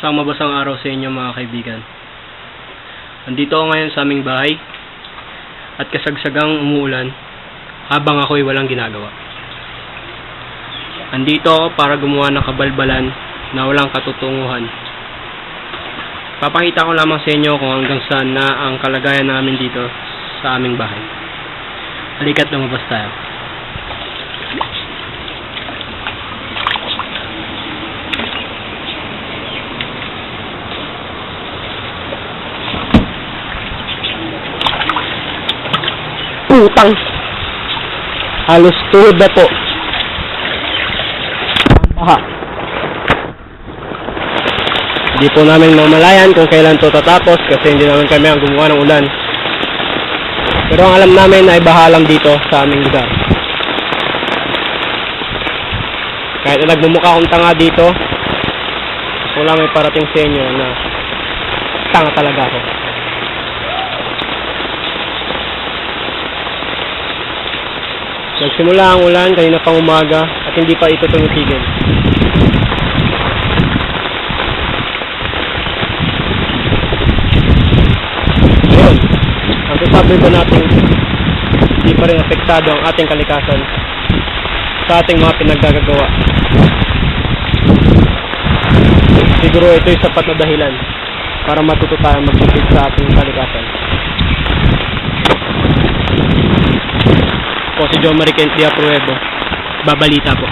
Isang mabasang araw sa inyo mga kaibigan. Andito ako ngayon sa aming bahay at kasagsagang umuulan habang ako'y walang ginagawa. Andito ako para gumawa ng kabalbalan na walang katutunguhan. Papakita ko lamang sa inyo kung hanggang saan na ang kalagayan namin dito sa aming bahay. Halika't lumabas tayo. Putang! Halos tuhod na po. Baha. Hindi po namin mamalayan kung kailan to tatapos kasi hindi naman kami ang gumawa ng ulan. Pero ang alam namin ay baha lang dito sa aming lugar. Kahit na nagmumukha akong tanga dito, wala may parating sa inyo na tanga talaga ako. Nagsimula ang ulan kanina pang umaga at hindi pa ito tumitigil. Ngayon, ang sasabi ba natin hindi pa rin apektado ang ating kalikasan sa ating mga pinaggagawa? Siguro ito'y sapat na dahilan para matuto tayong magtipid sa ating kalikasan. Po si John Mariquel Apruebo, babalita po.